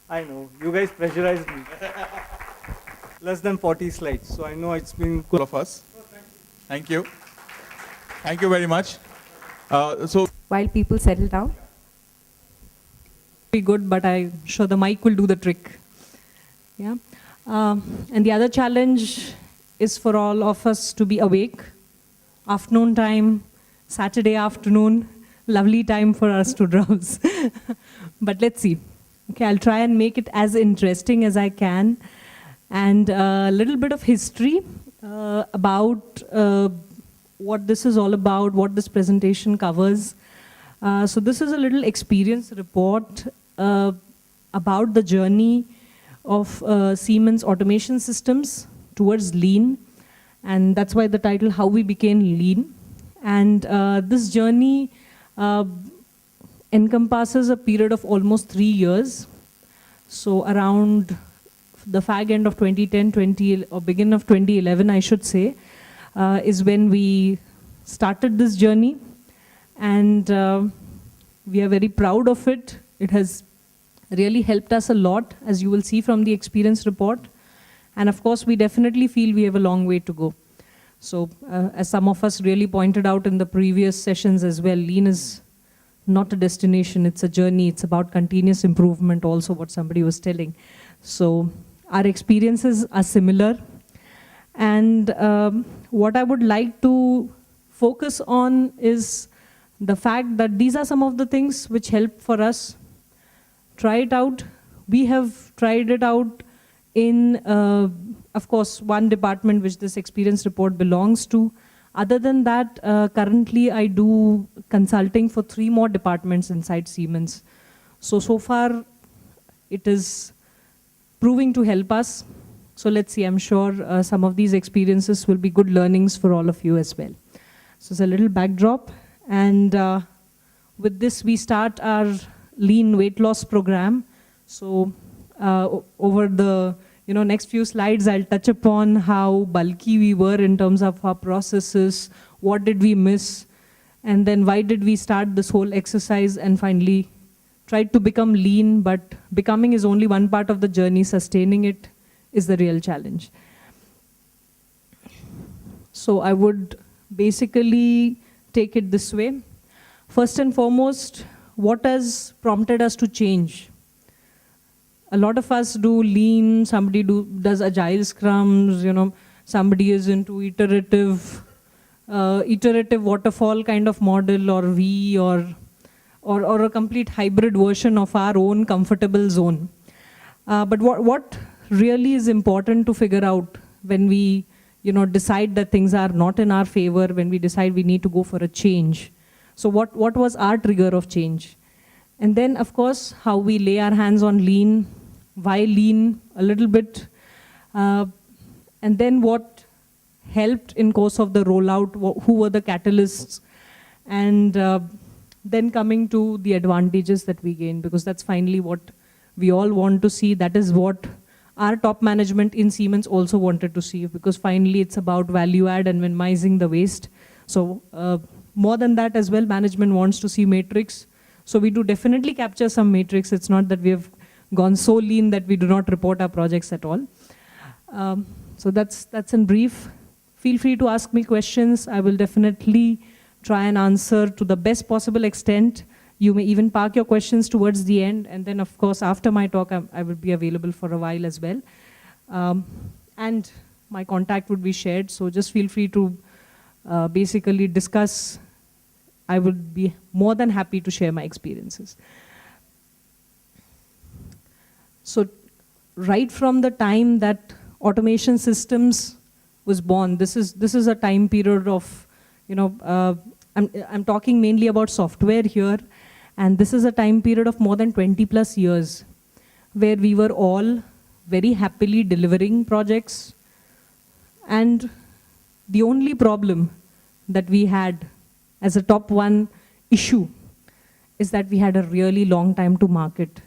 I know, you guys pressurized me. Less than 40 slides, so I know it's been cool of us. Thank you. Thank you very much. While people settle down. Be good, but I'm sure the mic will do the trick. Yeah. And the other challenge is for all of us to be awake. Afternoon time, Saturday afternoon, lovely time for us to drowse. But let's see. Okay, I'll try and make it as interesting as I can. And a little bit of history about what this is all about, what this presentation covers. So this is a little experience report about the journey of Siemens Automation Systems towards lean. And that's why the title, How We Became Lean. And this journey encompasses a period of almost 3 years. So around the fag end of 2010, or beginning of 2011, I should say, is when we started this journey. And we are very proud of it. It has really helped us a lot, as you will see from the experience report. And of course, we definitely feel we have a long way to go. So as some of us really pointed out in the previous sessions as well, lean is not a destination, it's a journey. It's about continuous improvement also, what somebody was telling. So our experiences are similar. And what I would like to focus on is the fact that these are some of the things which help for us. Try it out. We have tried it out in, of course, one department which this experience report belongs to. Other than that, currently I do consulting for 3 more departments inside Siemens. So far it is proving to help us. So let's see, I'm sure some of these experiences will be good learnings for all of you as well. So it's a little backdrop. And with this, we start our lean weight loss program. So over the next few slides, I'll touch upon how bulky we were in terms of our processes, what did we miss, and then why did we start this whole exercise, and finally tried to become lean. But becoming is only one part of the journey. Sustaining it is the real challenge. So I would basically take it this way. First and foremost, what has prompted us to change? A lot of us do lean, somebody does agile scrums, somebody is into iterative waterfall kind of model, or V, or a complete hybrid version of our own comfortable zone. But what really is important to figure out when we decide that things are not in our favor, when we decide we need to go for a change, So what was our trigger of change? And then, of course, how we lay our hands on lean, why lean a little bit, and then what helped in course of the rollout, who were the catalysts, and then coming to the advantages that we gain, because that's finally what we all want to see. That is what our top management in Siemens also wanted to see, because finally it's about value add and minimizing the waste. So more than that as well, management wants to see matrix. So we do definitely capture some matrix. It's not that we have gone so lean that we do not report our projects at all. So that's in brief. Feel free to ask me questions. I will definitely try and answer to the best possible extent. You may even park your questions towards the end, and then of course after my talk I will be available for a while as well. And my contact would be shared, so just feel free to basically discuss. I would be more than happy to share my experiences. So right from the time that automation systems was born, this is a time period of, I'm talking mainly about software here, and this is a time period of more than 20+ years where we were all very happily delivering projects, and the only problem that we had as a top one issue is that we had a really long time to market.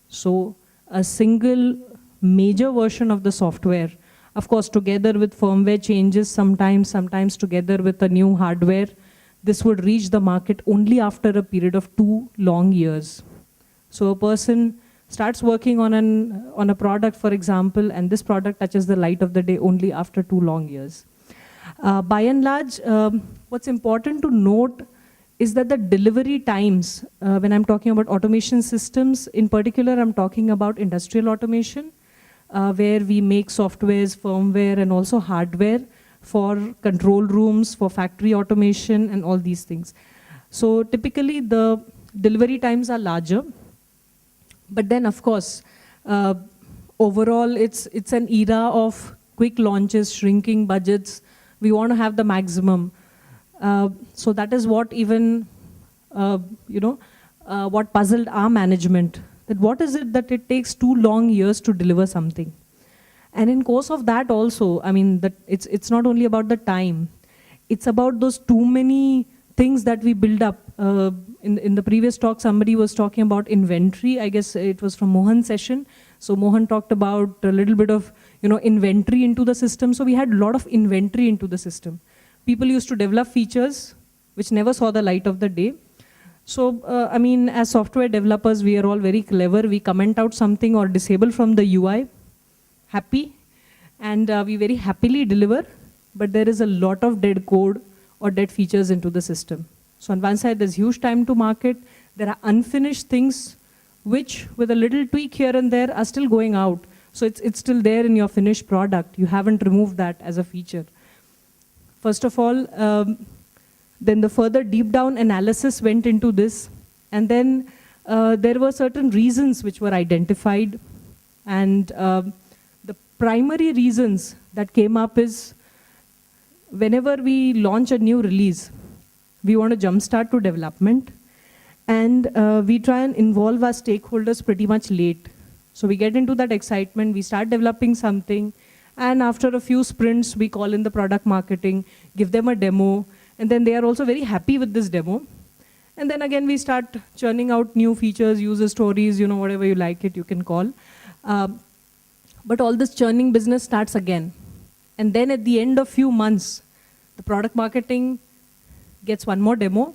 So a single major version of the software, of course together with firmware changes sometimes together with a new hardware, this would reach the market only after a period of 2 long years. So a person starts working on a product, for example, and this product touches the light of the day only after 2 long years. By and large, what's important to note is that the delivery times, when I'm talking about automation systems, in particular I'm talking about industrial automation, where we make softwares, firmware, and also hardware for control rooms, for factory automation, and all these things. So typically the delivery times are larger, but then of course, overall it's an era of quick launches, shrinking budgets. We want to have the maximum. So that is what even, what puzzled our management, that what is it that it takes 2 long years to deliver something? And in course of that also, I mean, that it's not only about the time, it's about those too many things that we build up. In the previous talk, somebody was talking about inventory. I guess it was from Mohan's session. So Mohan talked about a little bit of, inventory into the system. So we had a lot of inventory into the system. People used to develop features which never saw the light of the day. So, I mean, as software developers, we are all very clever. We comment out something or disable from the UI, happy, and we very happily deliver, but there is a lot of dead code or dead features into the system. So on one side, there's huge time to market. There are unfinished things which, with a little tweak here and there, are still going out. So it's still there in your finished product. You haven't removed that as a feature. First of all, then the further deep down analysis went into this, and then there were certain reasons which were identified, and the primary reasons that came up is whenever we launch a new release, we want to jumpstart to development, and we try and involve our stakeholders pretty much late. So we get into that excitement, we start developing something, and after a few sprints, we call in the product marketing, give them a demo, and then they are also very happy with this demo. And then again, we start churning out new features, user stories, whatever you like it, you can call. But all this churning business starts again. And then at the end of few months, the product marketing gets one more demo.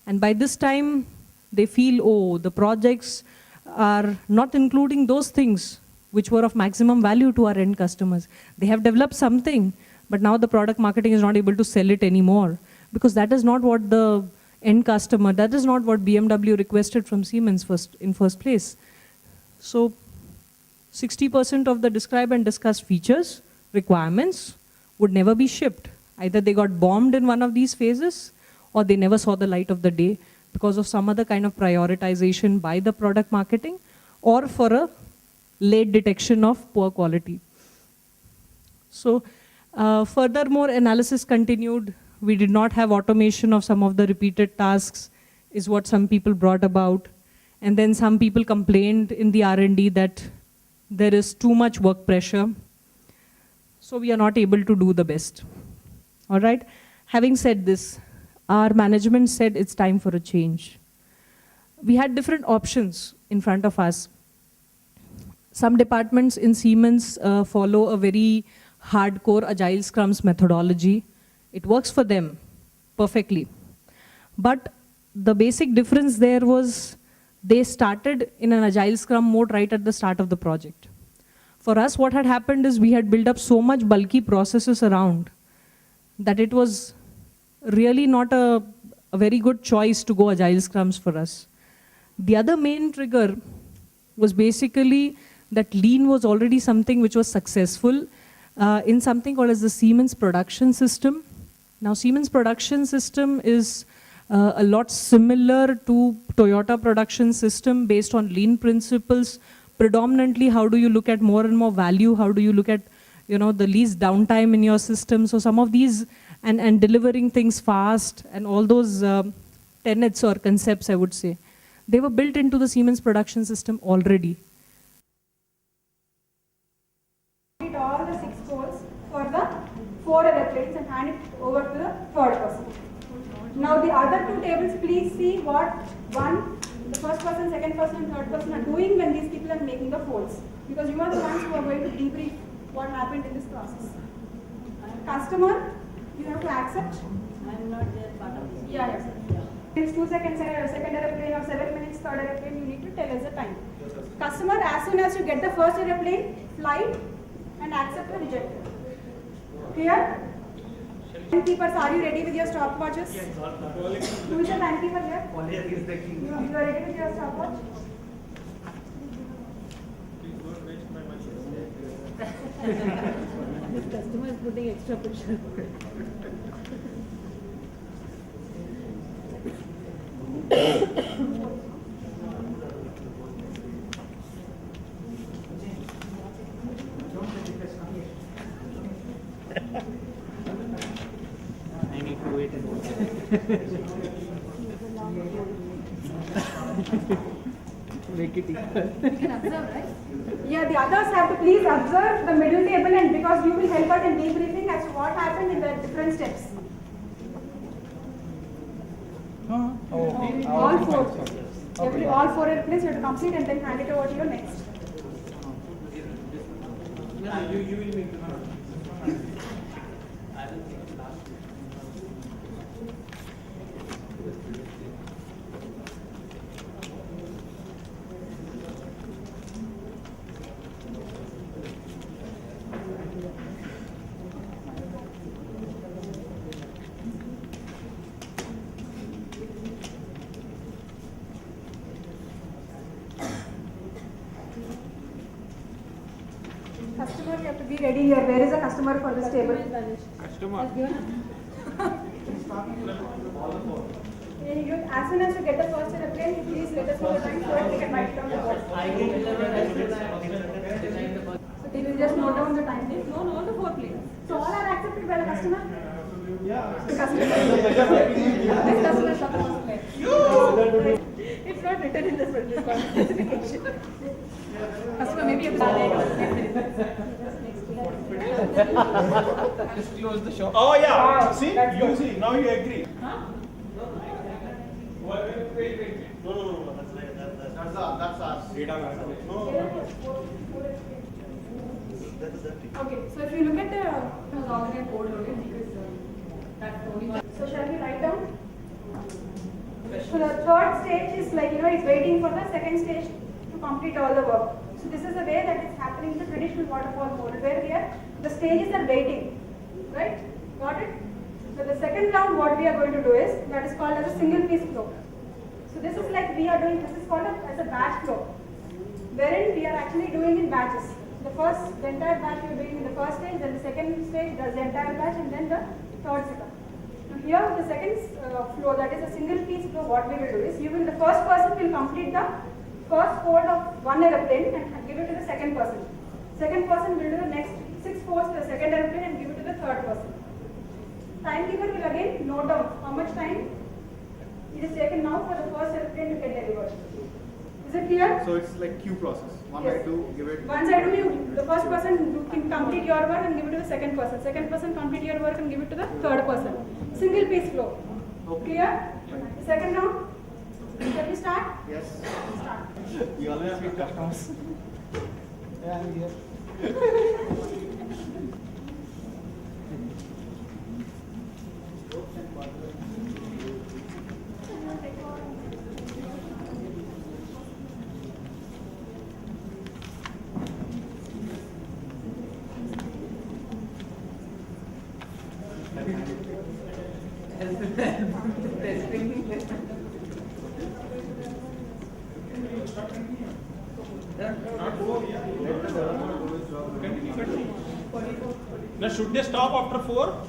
And by this time, they feel, oh, the projects are not including those things which were of maximum value to our end customers. They have developed something, but now the product marketing is not able to sell it anymore, because that is not what the end customer, that is not what BMW requested from Siemens in first place. So 60% of the describe and discuss features, requirements would never be shipped. Either they got bombed in one of these phases, or they never saw the light of the day because of some other kind of prioritization by the product marketing, or for a late detection of poor quality. So furthermore, analysis continued. We did not have automation of some of the repeated tasks, is what some people brought about. And then some people complained in the R&D that there is too much work pressure. So we are not able to do the best. All right? Having said this, our management said it's time for a change. We had different options in front of us. Some departments in Siemens follow a very hardcore Agile Scrums methodology. It works for them perfectly. But the basic difference there was they started in an Agile Scrum mode right at the start of the project. For us, what had happened is we had built up so much bulky processes around that it was really not a very good choice to go Agile Scrums for us. The other main trigger was basically that Lean was already something which was successful in something called as the Siemens production system. Now, Siemens production system is a lot similar to Toyota production system based on Lean principles. Predominantly, how do you look at more and more value? How do you look at the least downtime in your system? So some of these, and delivering things fast, and all those tenets or concepts, I would say, they were built into the Siemens production system already. All the 6 goals for the 4 airplanes and hand it over to the 3rd person. Now the other 2 tables, please see what the 1st person, 2nd person and 3rd person are doing when these people are making the folds. Because you are the ones who are going to debrief what happened in this process. Customer, you have to accept. I am not there part of this. Yeah. It's 2 seconds, 2nd airplane or 7 minutes, 3rd airplane, you need to tell us the time. Customer, as soon as you get the 1st airplane, fly it and accept or reject it. Clear? Timekeepers, are you ready with your stopwatches? Yes. Who is the timekeeper here? You are ready with your stopwatch? This customer is putting extra pressure. I need to wait and make it equal. You can observe, right? Yeah, the others have to please observe the middle table, and because you will help us in debriefing as to what happened in the different steps. All 4. All 4 airplanes you have to complete and then hand it over to your next. You will make Customer, you have to be ready here. Where is the customer for this table? Customer. As soon as you get the 1st airplane, you please let us know the time so that we can write it on the board. So can you just note down the time, please? No, all the 4 please. So all are accepted by the customer? Yeah. The customer. This customer is not supposed to pay. It's not written in the specification. Customer, maybe you have Just close the shop. Oh yeah. See? You see. Now you agree. Huh? Wait. No. That's us. Okay, so if you look at the alternate board, so shall we write down? So the 3rd stage is like, it's waiting for the 2nd stage to complete all the work. So this is the way that is happening in the traditional waterfall mode, where here the stages are waiting, right? Got it? So the 2nd round, what we are going to do is, that is called as a single piece flow. So this is like we are doing, this is called as a batch flow, wherein we are actually doing in batches. The entire batch you are doing in the 1st stage, then the 2nd stage does the entire batch, and then the 3rd second. Now here the 2nd flow, that is a single piece flow, what we will do is, the 1st person will complete the 1st fold of 1 airplane and give it to the 2nd person. 2nd person will do the next 6 folds to the 2nd airplane and give it to the 3rd person. Timekeeper will again note down how much time it is taken now for the first airplane to get delivered. Is it clear? So it's like queue process. One Yes. I do, give it. Once I do, the first person you can complete your work and give it to the second person. Second person complete your work and give it to the third person. Single piece flow. Clear? The second round. Shall we start? Yes. Start. You always meet customers. Yeah, I'm here. Now, should they stop after 4?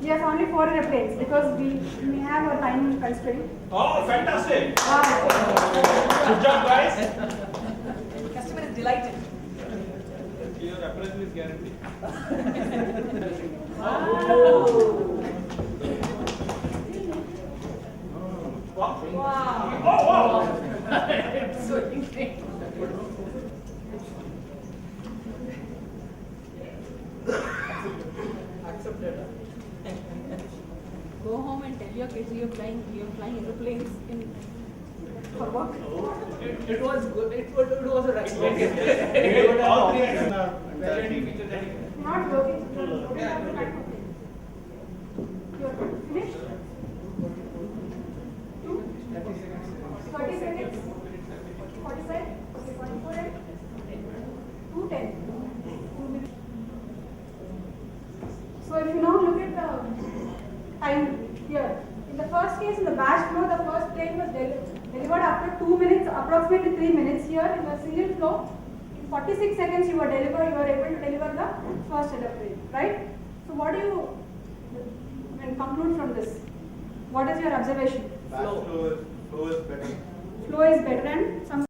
Yes, only 4 airplanes because we have a time constraint. Oh, fantastic! Ah, Good job, guys. Customer is delighted. Your appraisal is guaranteed. Wow. Oh, wow. It's so great. Accepted. Go home and tell your kids you're flying aeroplanes in for work. It was good. It was a right way. All 3 actions are validating feature that not working. You're finished? 30 seconds. 45. Okay, 44 and 210. So if you now look at the time here, in the first case, in the batch flow, the first plane was delivered after 2 minutes, approximately 3 minutes. Here in the single flow, in 46 seconds you were able to deliver the first aeroplane, right? So what do you conclude from this? What is your observation? Flow is better. Flow is better and some